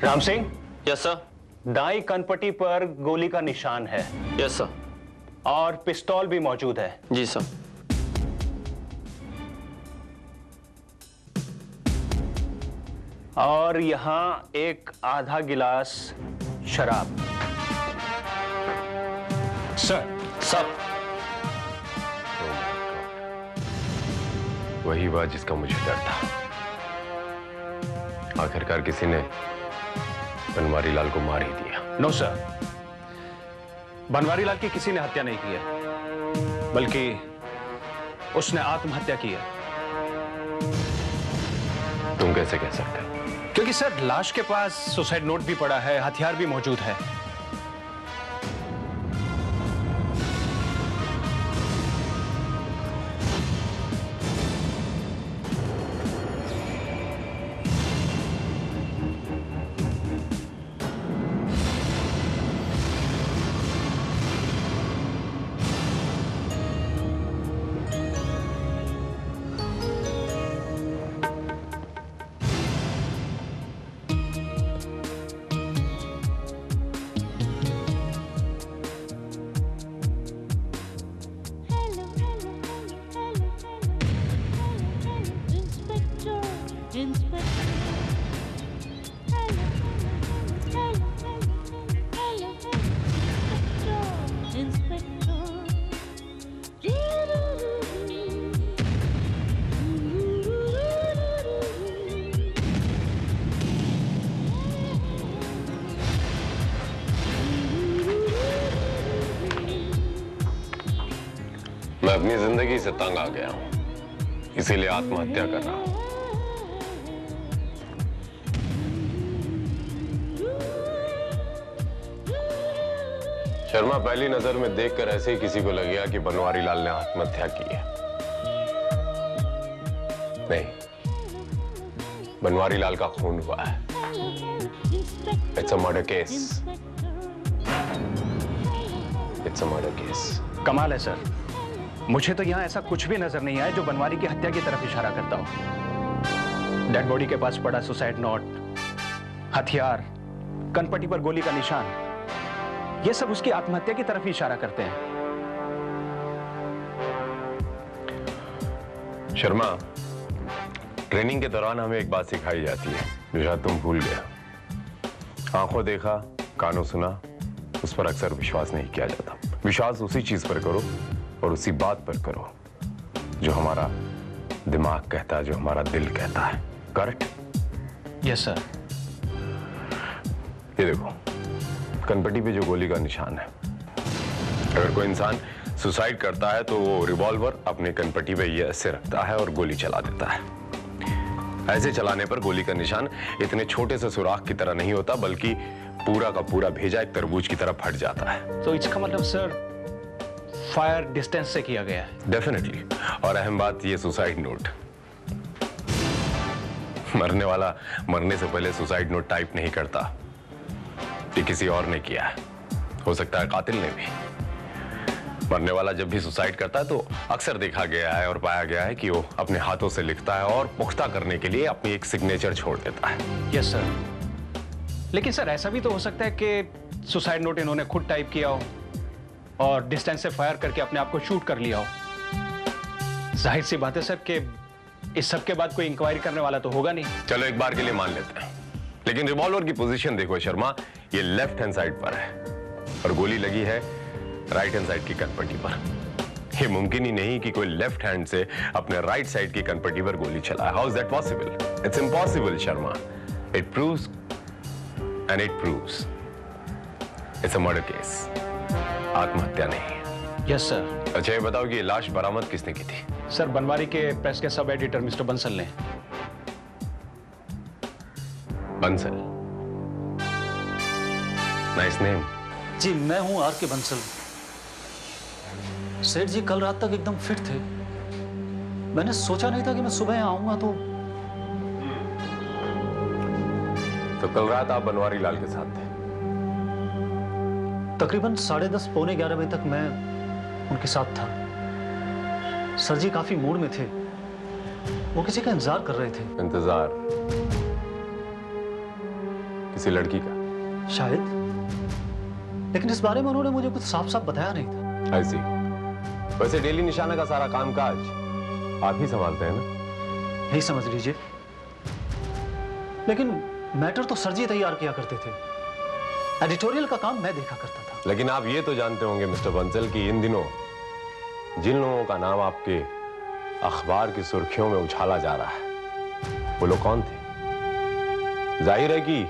Ram Singh. Yes sir. दाई कनपट्टी पर गोली का निशान है। Yes sir. और पिस्तौल भी मौजूद है। जी सर। और यहां एक आधा गिलास शराब। सर। सर। वही बात जिसका मुझे डर था। आखिरकार किसी ने बनवारी लाल को मार ही दिया। नो सर, बनवारी लाल की किसी ने हत्या नहीं की है, बल्कि उसने आत्महत्या की है। तुम कैसे कह सकते हो? क्योंकि सर लाश के पास सुसाइड नोट भी पड़ा है, हथियार भी मौजूद है। मैं अपनी जिंदगी से तंग आ गया हूं, इसीलिए आत्महत्या कर रहा हूं। शर्मा, पहली नजर में देखकर ऐसे ही किसी को लगेगा कि बनवारी लाल ने आत्महत्या की है। नहीं, बनवारी लाल का खून हुआ है। It's a murder case. It's a murder case. कमाल है सर, मुझे तो यहां ऐसा कुछ भी नजर नहीं आया जो बनवारी की हत्या की तरफ इशारा करता हो। डेड बॉडी के पास पड़ा सुसाइड नोट, हथियार, कनपट्टी पर गोली का निशान, ये सब उसकी आत्महत्या की तरफ ही इशारा करते हैं। शर्मा, ट्रेनिंग के दौरान हमें एक बात सिखाई जाती है जो शायद तुम भूल गए। आंखों देखा, कानों सुना, उस पर अक्सर विश्वास नहीं किया जाता। विश्वास उसी चीज पर करो और उसी बात पर करो जो हमारा दिमाग कहता है, जो हमारा दिल कहता है। करेक्ट? Yes sir. ये देखो, कनपट्टी पे जो गोली का निशान है, अगर कोई इंसान सुसाइड करता है तो वो रिवॉल्वर अपने कनपट्टी पे ये ऐसे रखता है और गोली चला देता है। ऐसे चलाने पर गोली का निशान इतने छोटे से सुराख की तरह नहीं होता, बल्कि पूरा का पूरा भेजा एक तरबूज की तरह फट जाता है। तो इसका मतलब सर फायर डिस्टेंस से किया गया है। डेफिनेटली। और अहम बात, ये सुसाइड नोट, मरने वाला मरने से पहले सुसाइड नोट टाइप नहीं करता। ये किसी और ने किया है, हो सकता है कातिल ने भी। मरने वाला जब भी सुसाइड करता है तो अक्सर देखा गया है और पाया गया है कि वो अपने हाथों से लिखता है और पुख्ता करने के लिए अपनी एक सिग्नेचर छोड़ देता है। Yes sir. लेकिन सर ऐसा भी तो हो सकता है कि सुसाइड नोट इन्होंने खुद टाइप किया हो और डिस्टेंस से फायर करके अपने आप को शूट कर लिया हो। जाहिर सी बात है सर कि इस सब के बाद कोई इंक्वायरी करने वाला तो होगा नहीं। चलो एक बार के लिए मान लेते हैं, लेकिन रिवॉल्वर की पोजीशन देखो शर्मा, ये लेफ्ट हैंड साइड पर है और गोली लगी है राइट हैंड साइड की कनपट्टी पर। यह मुमकिन ही नहीं कि कोई लेफ्ट हैंड से अपने राइट साइड की कनपट्टी पर गोली चलाए। How is that possible? It's impossible Sharma. It proves and it proves it's a murder case, आत्महत्या नहीं है। Yes sir. अच्छा ये बताओ कि ये लाश बरामद किसने की थी? सर बनवारी के प्रेस के सब एडिटर मिस्टर बंसल ने। बंसल? Nice name. जी मैं हूं आर के बंसल। सेठ जी कल रात तक एकदम फिट थे। मैंने सोचा नहीं था कि मैं सुबह यहाँ आऊंगा। तो कल रात आप बनवारी लाल के साथ थे? तकरीबन 10:30 पौने 11 बजे तक मैं उनके साथ था। सर जी काफी मूड में थे, वो किसी का इंतजार कर रहे थे। इंतजार? किसी लड़की का। शायद, लेकिन इस बारे में उन्होंने मुझे कुछ साफ साफ बताया नहीं था। ऐसी वैसे डेली निशाना का सारा कामकाज आप ही संभालते हैं ना? यही समझ लीजिए, लेकिन मैटर तो सर जी तैयार किया करते थे, एडिटोरियल का काम मैं देखा करता था। लेकिन आप ये तो जानते होंगे मिस्टर बंसल कि इन दिनों जिन लोगों का नाम आपके अखबार की सुर्खियों में उछाला जा रहा है वो लोग कौन थे? जाहिर है कि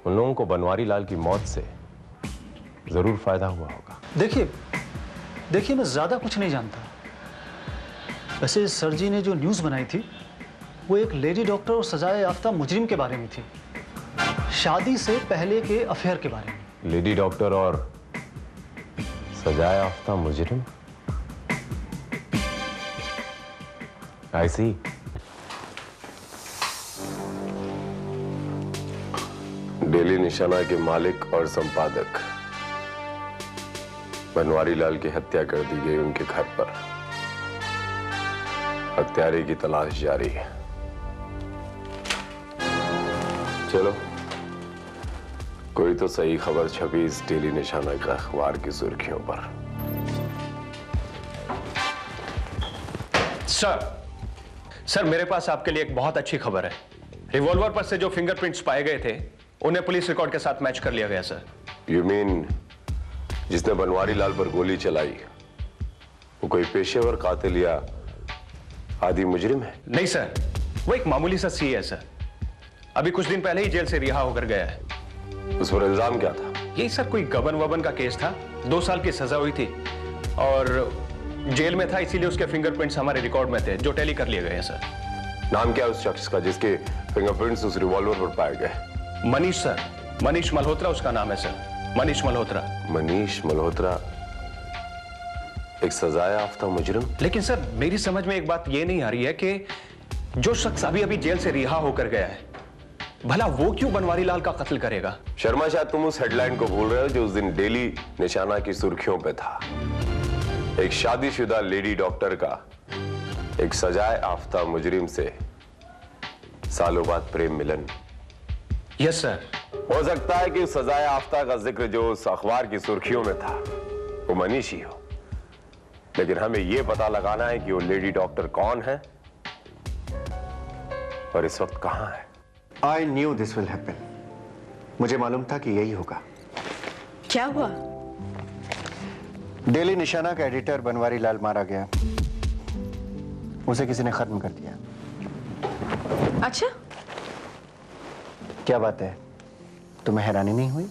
उन लोगों को बनवारी लाल की मौत से जरूर फायदा हुआ होगा। देखिए मैं ज्यादा कुछ नहीं जानता। वैसे सर जी ने जो न्यूज बनाई थी वो एक लेडी डॉक्टर और सजाए याफ्ता मुजरिम के बारे में थी, शादी से पहले के अफेयर के बारे में। लेडी डॉक्टर और सजाए याफ्ता मुजरिम? आई सी। डेली निशाना के मालिक और संपादक बनवारी लाल की हत्या कर दी गई उनके घर पर। हत्यारे की तलाश जारी है। चलो, कोई तो सही खबर छपी इस डेली निशाना के अखबार की सुर्खियों पर। सर मेरे पास आपके लिए एक बहुत अच्छी खबर है। रिवॉल्वर पर से जो फिंगरप्रिंट्स पाए गए थे उन्हें पुलिस रिकॉर्ड के साथ मैच कर लिया गया सर। यू मीन जिसने बनवारी लाल पर गोली चलाई वो कोई पेशेवर कातिल या आदि मुजरिम है? नहीं सर, वो एक मामूली सा सी है सर। अभी कुछ दिन पहले ही जेल से रिहा होकर गया है। उस पर इल्जाम क्या था? यही सर कोई गबन वबन का केस था। 2 साल की सजा हुई थी और जेल में था, इसीलिए उसके फिंगरप्रिंट्स हमारे रिकॉर्ड में थे जो टैली कर लिए गए हैं सर। नाम क्या है उस शख्स का जिसके फिंगरप्रिंट्स उस रिवॉल्वर पर पाए गए? मनीष सर, मनीष मल्होत्रा उसका नाम है सर। मनीष मल्होत्रा। मनीष मल्होत्रा एक सजायाफ्ता मुजरिम? लेकिन सर मेरी समझ में एक बात ये नहीं आ रही है कि जो शख्स अभी अभी जेल से रिहा होकर गया है, भला वो क्यों बनवारी लाल का कत्ल करेगा? शर्मा, शायद तुम उस हेडलाइन को भूल रहे हो जो उस दिन डेली निशाना की सुर्खियों पे था। एक शादीशुदा लेडी डॉक्टर का एक सजाए आफ्ता मुजरिम से सालों बाद प्रेम मिलन। Yes sir. हो सकता है कि उस सजाए आफ्ता का जिक्र जो उस अखबार की सुर्खियों में था वो मनीष ही हो, लेकिन हमें यह पता लगाना है कि वो लेडी डॉक्टर कौन है और इस वक्त कहां है। I knew this will happen. मुझे मालूम था कि यही होगा। क्या हुआ? डेली निशाना का एडिटर बनवारी लाल मारा गया। उसे किसी ने खत्म कर दिया। अच्छा? क्या बात है, तुम्हें हैरानी नहीं हुई?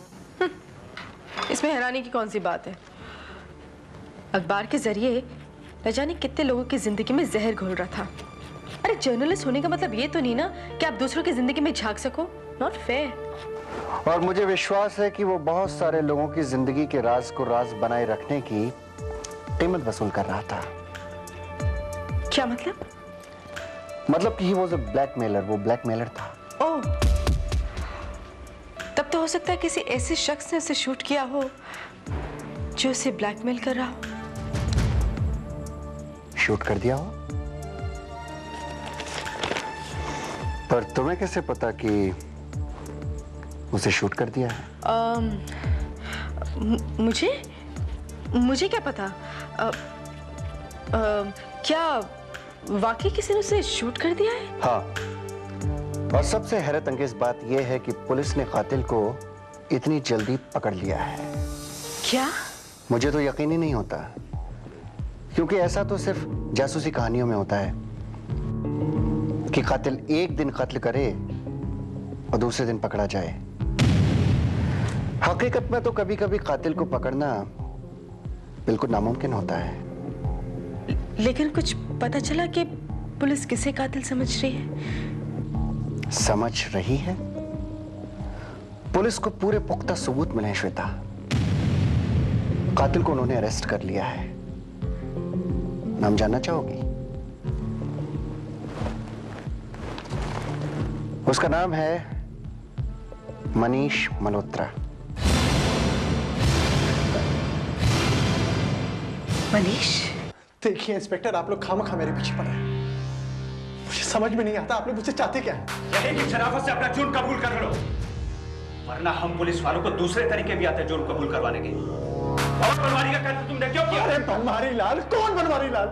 इसमें हैरानी की कौन सी बात है? अखबार के जरिए न जाने कितने लोगों की जिंदगी में जहर घोल रहा था। अरे जर्नलिस्ट होने का मतलब ये तो नहीं ना कि आप दूसरों की जिंदगी में झांक सको। Not fair. और मुझे विश्वास है कि वो बहुत सारे लोगों की जिंदगी के राज को राज बनाए रखने की कीमत वसूल कर रहा था। क्या मतलब? मतलब कि वो जो ब्लैकमेलर, वो ब्लैकमेलर था। ओह, तब तो हो सकता है किसी ऐसे शख्स ने उसे शूट किया हो जो उसे ब्लैकमेल कर रहा हो। शूट कर दिया हो? पर तुम्हें कैसे पता कि उसे शूट कर दिया है? मुझे क्या पता? क्या वाकई किसी ने उसे शूट कर दिया है? हाँ, और सबसे हैरत अंगेज बात यह है कि पुलिस ने कातिल को इतनी जल्दी पकड़ लिया है। क्या? मुझे तो यकीन ही नहीं होता, क्योंकि ऐसा तो सिर्फ जासूसी कहानियों में होता है कि कातिल एक दिन कत्ल करे और दूसरे दिन पकड़ा जाए। हकीकत में तो कभी कभी कातिल को पकड़ना बिल्कुल नामुमकिन होता है। लेकिन कुछ पता चला कि पुलिस किसे कातिल समझ रही है? समझ रही है? पुलिस को पूरे पुख्ता सबूत मिले हैं श्वेता। कातिल को उन्होंने अरेस्ट कर लिया है। नाम जानना चाहोगी? उसका नाम है मनीष मल्होत्रा। मनीष? देखिए इंस्पेक्टर, आप लोग खामखा मेरे पीछे पड़े हैं। मुझे समझ में नहीं आता आप लोग मुझसे चाहते क्या हैं? यही की शराफत से अपना जुर्म कबूल कर लो। वरना हम पुलिस वालों को दूसरे तरीके भी आते हैं जुर्म कबूल करवाने के। और बनवारी का कत्ल तुमने क्यों किया? अरे बनवारी लाल? कौन बनवारी लाल?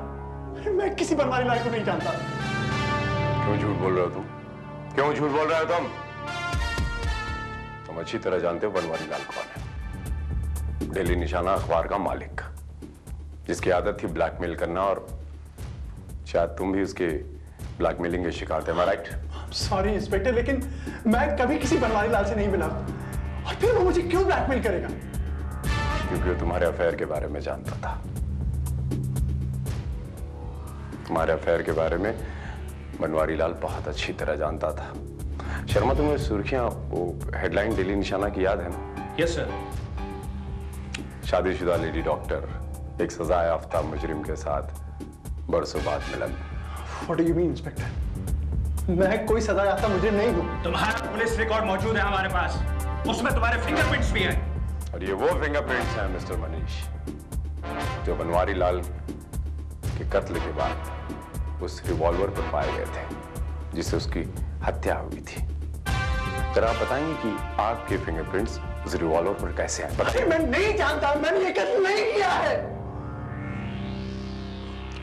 मैं किसी बनवारी लाल को नहीं जानता। क्यों झूठ बोल रहे हो तुम? क्यों झूठ बोल रहे हो तुम? तुम अच्छी तरह जानते हो बनवारी लाल कौन है। डेली निशाना अखबार का मालिक, जिसकी आदत थी ब्लैकमेल करना, और शायद तुम भी उसके ब्लैकमेलिंग के शिकार थे। राइट? सॉरी इंस्पेक्टर, लेकिन मैं कभी किसी बनवारी लाल से नहीं मिला। और फिर वो मुझे क्यों ब्लैकमेल करेगा? क्योंकि वो तुम्हारे अफेयर के बारे में जानता था। तुम्हारे अफेयर के बारे में बनवारी लाल बहुत अच्छी तरह जानता था। शर्मा, तुम्हें सुर्खियां, वो हेडलाइन डेली निशाना की याद है ना? Yes sir. शादीशुदा लेडी डॉक्टर एक सजा याफ्ता मुजरिम के साथ बरसों बाद मिलन। What do you mean, inspector? मैं कोई सजा याफ्ता मुजरिम नहीं हूं। तुम्हारा पुलिस रिकॉर्ड मौजूद है हमारे पास, उसमें तुम्हारे फिंगरप्रिंट्स भी हैं। और ये वो फिंगरप्रिंट्स हैं मिस्टर मनीष, जो बनवारी लाल के कत्ल के बाद उस रिवॉल्वर पर पाए गए थे जिससे उसकी हत्या हुई थी। जरा आप बताएंगे कि आपके फिंगरप्रिंट्स उस रिवॉल्वर पर कैसे आए? अरे मैं नहीं जानता, मैंने ये कत्ल नहीं किया है।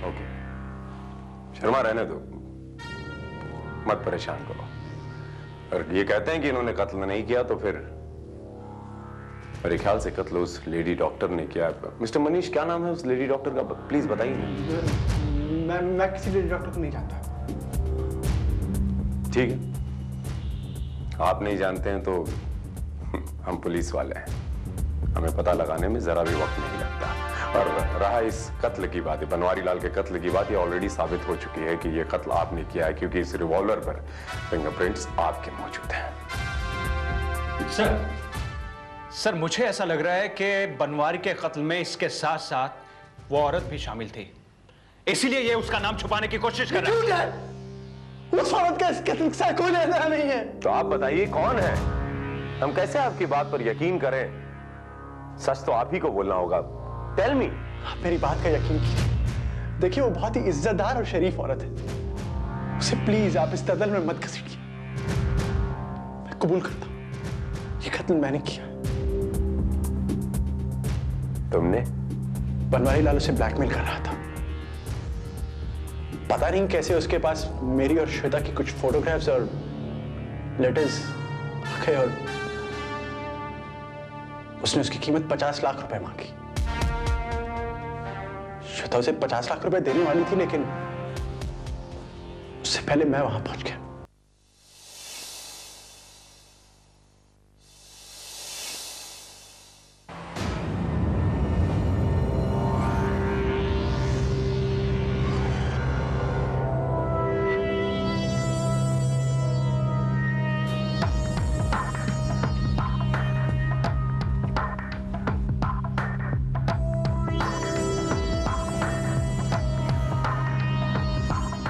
ओके शर्मा, रहने दो, मत परेशान करो। और ये कहते हैं कि इन्होंने कत्ल नहीं किया, तो फिर मेरे ख्याल से कत्ल उस लेडी डॉक्टर ने किया। मिस्टर मनीष, क्या नाम है उस लेडी डॉक्टर का? प्लीज बताइए। मैं किसी लेडी डॉक्टर को नहीं जानता। ठीक है, आप नहीं जानते हैं तो हम पुलिस वाले हैं, हमें पता लगाने में जरा भी वक्त नहीं लगता। और रहा इस कत्ल की बात, बनवारी लाल के कत्ल की बात, ये ऑलरेडी साबित हो चुकी है कि ये कत्ल आपने किया है, क्योंकि इस रिवॉल्वर पर फिंगरप्रिंट्स आपके मौजूद हैं। सर मुझे ऐसा लग रहा है कि बनवारी के कत्ल में इसके साथ साथ वो औरत भी शामिल थी, इसीलिए ये उसका नाम छुपाने की कोशिश कर रहा है। उस औरत का इस कत्ल से कोई लेना नहीं है। तो आप बताइए कौन है? हम कैसे आपकी बात पर यकीन करें? सच तो आप ही को बोलना होगा। Tell me. आप मेरी बात का यकीन कीजिए। देखिए, वो बहुत ही इज्जतदार और शरीफ औरत है। उसे प्लीज आप इस दलदल में मत घसीटिए। मैं कबूल करता हूं, ये कत्ल मैंने किया। तुमने? बनवारी लाल उसे ब्लैकमेल कर रहा था। पता नहीं कैसे उसके पास मेरी और श्वेता की कुछ फोटोग्राफ्स और लेटर्स आ गए, और उसने उसकी कीमत 50 लाख रुपए मांगी। श्वेता उसे 50 लाख रुपए देने वाली थी, लेकिन उससे पहले मैं वहां पहुंच गया।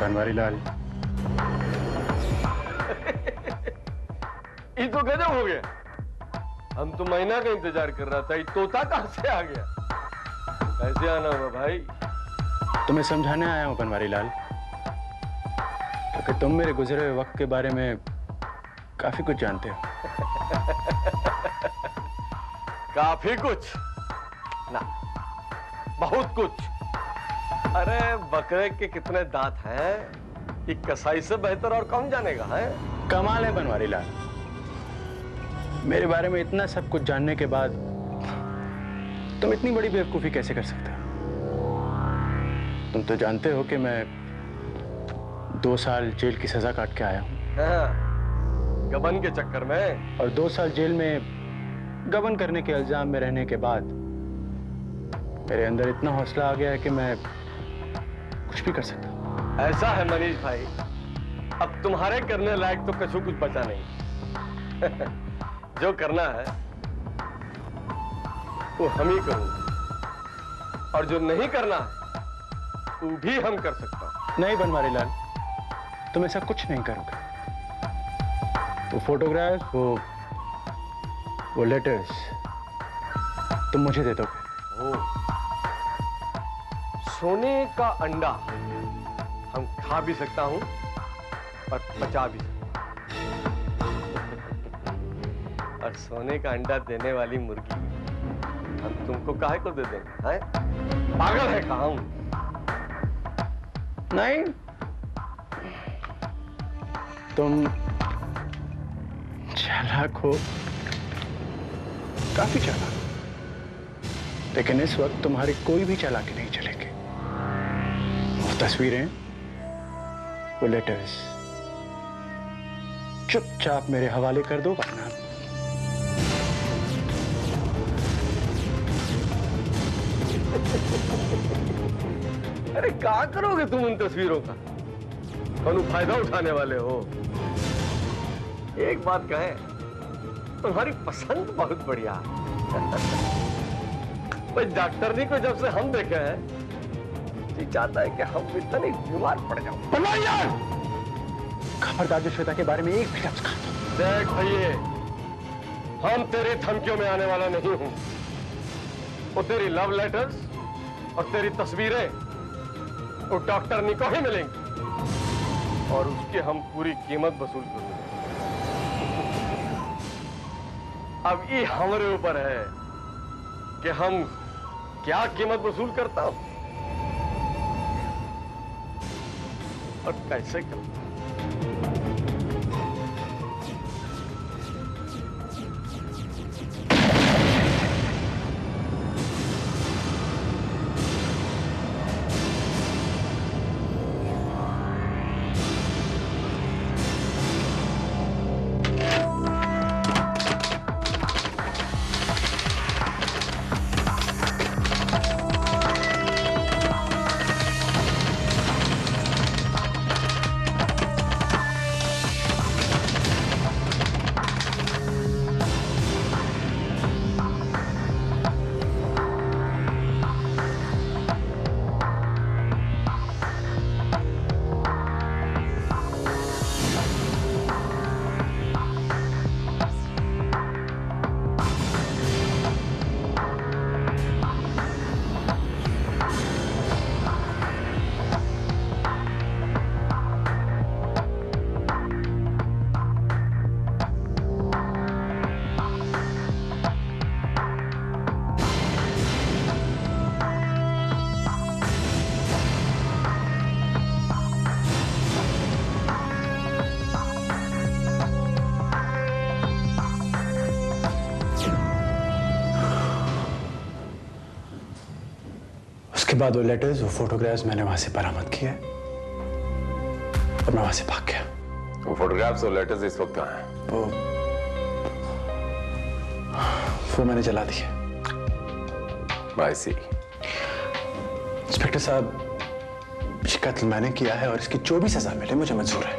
बनवारी लाल, ये तो गजब हो गया। हम तो महीना का इंतजार कर रहा था, ये तोता कहां से आ गया? कैसे आना हुआ भाई? तुम्हें समझाने आया हूं बनवारी लाल, क्योंकि तुम मेरे गुजरे हुए वक्त के बारे में काफी कुछ जानते हो। काफी कुछ ना, बहुत कुछ। अरे बकरे के कितने दांत हैं, ये कसाई से बेहतर और कौन जानेगा है? कमाल है बनवारी लाल, मेरे बारे में इतना सब कुछ जानने के बाद तुम इतनी बड़ी बेवकूफी कैसे कर सकते हो? तुम तो जानते हो कि मैं 2 साल जेल की सजा काट के आया हूं। हाँ, गबन के चक्कर में। और 2 साल जेल में गबन करने के इल्जाम में रहने के बाद मेरे अंदर इतना हौसला आ गया है कि मैं कुछ भी कर सकता हूं। ऐसा है मनीष भाई, अब तुम्हारे करने लायक तो कछु कुछ बचा नहीं। जो करना है वो हम ही करूंगा, और जो नहीं करना है वो भी हम कर सकता हूं। नहीं बनवारी लाल, तुम ऐसा कुछ नहीं करोगे। वो फोटोग्राफ, वो लेटर्स तुम मुझे दे दोगे। सोने का अंडा हम खा भी सकता हूं और पचा भी सकता हूं। और सोने का अंडा देने वाली मुर्गी हम तुमको काहे को दे देंगे? हैं? पागल है कहाँ हम? नहीं, तुम चालाक हो, काफी चालाक, लेकिन इस वक्त तुम्हारी कोई भी चालाकी नहीं चलेगी। वो तस्वीरें, वो लेटर्स चुपचाप मेरे हवाले कर दो, वरना अरे क्या करोगे तुम उन तस्वीरों का? कौन फायदा उठाने वाले हो? एक बात कहें, तुम्हारी पसंद बहुत बढ़िया है। भाई डॉक्टरनी को जब से हम देखे हैं, जी चाहता है कि हम भी तनिक बीमार पड़ जाओ। खबरदार जो श्वेता के बारे में एक भी लफ्ज कहा तो। देख भैये, हम तेरी धमकियों में आने वाला नहीं हूं। वो तेरी लव लेटर्स और तेरी तस्वीरें वो डॉक्टरनी को ही मिलेंगी और उसकी हम पूरी कीमत वसूल करेंगे। अब ये हमारे ऊपर है कि हम क्या कीमत वसूल करता हूं और कैसे करता हूं। उसके बाद वो लेटर्स, वो फोटोग्राफ्स मैंने वहां से बरामद किए और मैं वहां से भाग गया। वो फोटोग्राफ्स और लेटर्स इस वक्त कहाँ हैं? वो मैंने जला दिए। I see. इंस्पेक्टर साहब, ये कत्ल मैंने किया है और इसकी जो भी सजा मिले मुझे मंजूर है।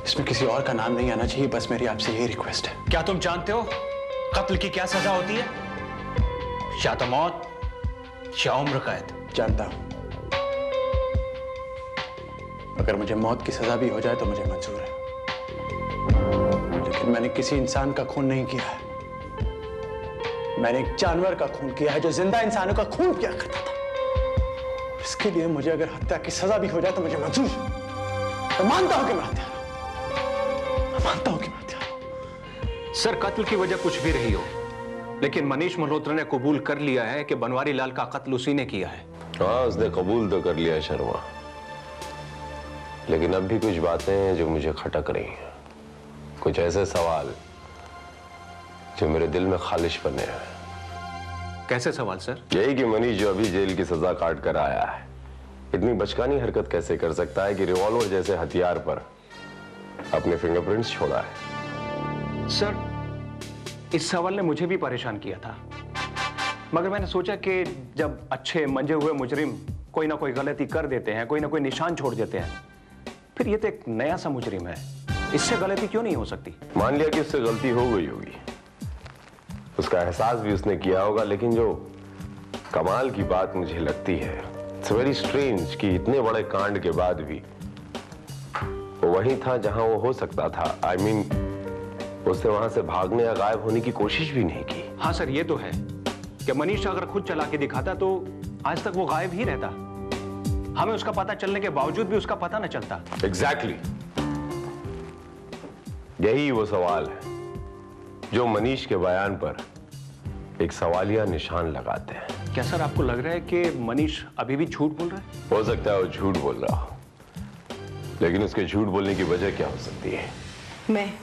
इसमें किसी और का नाम नहीं आना चाहिए, बस मेरी आपसे यही रिक्वेस्ट है। क्या तुम जानते हो कत्ल की क्या सजा होती है? या तो मौत या उम्र कैद। जानता हूं, अगर मुझे मौत की सजा भी हो जाए तो मुझे मंजूर है, लेकिन मैंने किसी इंसान का खून नहीं किया है। मैंने एक जानवर का खून किया है जो जिंदा इंसानों का खून पिया करता था। इसके लिए मुझे अगर हत्या की सजा भी हो जाए तो मुझे मंजूर है। मैं मानता हूं कि मैं हत्यारा हूं। मैं मानता हूं कि मैं हत्यारा हूं। सर, कत्ल की वजह कुछ भी रही हो, लेकिन मनीष मल्होत्रा ने कबूल कर लिया है कि बनवारी लाल का कत्ल उसी ने किया है। हाँ, उसने कबूल तो कर लिया शर्मा, लेकिन अब भी कुछ बातें हैं जो मुझे खटक रही हैं। कुछ ऐसे सवाल जो मेरे दिल में खालिश बने हैं। कैसे सवाल सर? यही कि मनीष जो अभी जेल की सजा काट कर आया है, इतनी बचकानी हरकत कैसे कर सकता है कि रिवॉल्वर जैसे हथियार पर अपने फिंगरप्रिंट्स छोड़ा है? सर, इस सवाल ने मुझे भी परेशान किया था, मगर मैंने सोचा कि जब अच्छे मंजे हुए मुजरिम कोई ना कोई गलती कर देते हैं, कोई ना कोई निशान छोड़ देते हैं, फिर ये तो एक नया सा मुजरिम है, इससे गलती क्यों नहीं हो सकती? मान लिया कि उससे गलती हो गई होगी, उसका एहसास भी उसने किया होगा, लेकिन जो कमाल की बात मुझे लगती है, इट्स वेरी स्ट्रेंज कि इतने बड़े कांड के बाद भी वो वहीं था जहां वो हो सकता था। I mean, उसने वहां से भागने या गायब होने की कोशिश भी नहीं की। हाँ सर, ये तो है कि मनीष अगर खुद चला के दिखाता तो आज तक वो गायब ही रहता, हमें उसका पता चलने के बावजूद भी उसका पता न चलता। एग्जैक्टली। यही वो सवाल है जो मनीष के बयान पर एक सवालिया निशान लगाते हैं। क्या सर आपको लग रहा है कि मनीष अभी भी झूठ बोल रहा है? हो सकता है वो झूठ बोल रहा हो, लेकिन उसके झूठ बोलने की वजह क्या हो सकती है? मैं